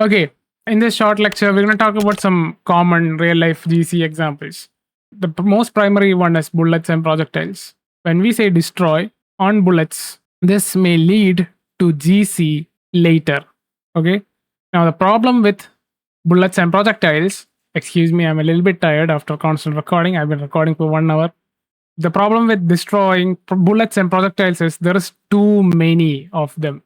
Okay, in this short lecture, we're going to talk about some common real life GC examples. The most primary one is bullets and projectiles. When we say destroy on bullets, this may lead to GC later. Okay, now the problem with bullets and projectiles, excuse me, I'm a little bit tired after constant recording. I've been recording for 1 hour. The problem with destroying bullets and projectiles is there is too many of them.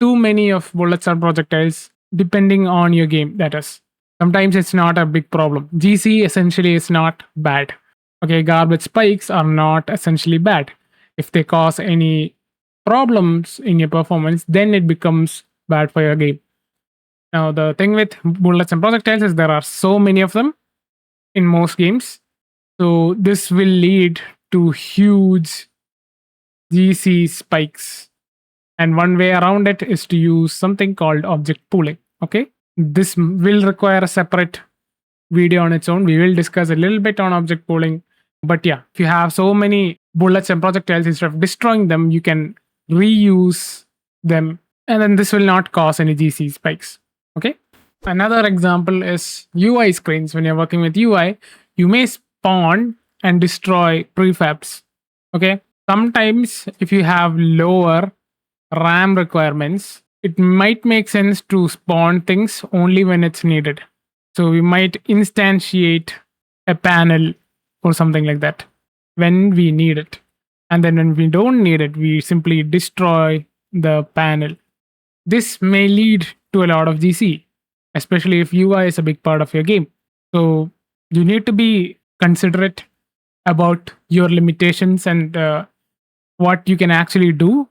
Too many of bullets or projectiles, depending on your game, that is. Sometimes it's not a big problem. GC essentially is not bad. Okay, garbage spikes are not essentially bad. If they cause any problems in your performance, then it becomes bad for your game. Now, the thing with bullets and projectiles is there are so many of them in most games. So, this will lead to huge GC spikes. And one way around it is to use something called object pooling. Okay, this will require a separate video on its own. We will discuss a little bit on object pooling. But yeah, if you have so many bullets and projectiles, instead of destroying them, you can reuse them. And then this will not cause any GC spikes. Okay. Another example is UI screens. When you're working with UI, you may spawn and destroy prefabs. Okay. Sometimes if you have lower RAM requirements, it might make sense to spawn things only when it's needed. So we might instantiate a panel or something like that when we need it. And then when we don't need it, we simply destroy the panel. This may lead to a lot of GC, especially if UI is a big part of your game. So you need to be considerate about your limitations and what you can actually do.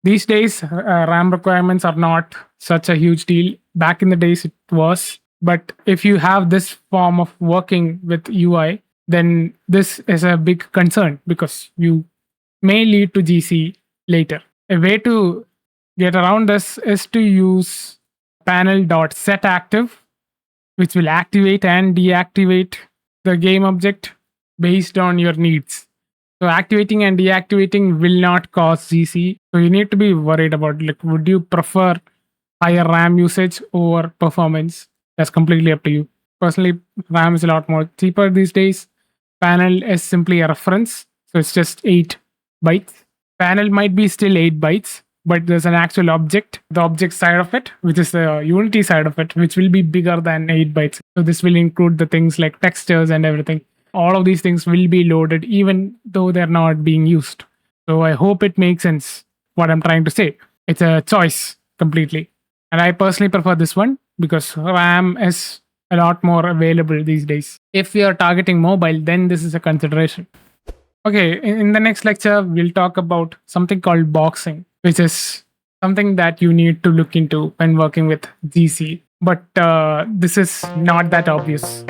These days, RAM requirements are not such a huge deal. Back in the days, it was. But if you have this form of working with UI, then this is a big concern because you may lead to GC later. A way to get around this is to use panel.setActive, which will activate and deactivate the game object based on your needs. So activating and deactivating will not cause GC. So you need to be worried about, like, would you prefer higher RAM usage over performance? That's completely up to you. Personally, RAM is a lot more cheaper these days. Panel is simply a reference. So it's just 8 bytes. Panel might be still 8 bytes, but there's an actual object, the object side of it, which is the Unity side of it, which will be bigger than 8 bytes. So this will include the things like textures and everything. All of these things will be loaded even though they're not being used. So I hope it makes sense what I'm trying to say. It's a choice completely. And I personally prefer this one because RAM is a lot more available these days. If you're targeting mobile, then this is a consideration. Okay, in the next lecture, we'll talk about something called boxing, which is something that you need to look into when working with GC. But this is not that obvious.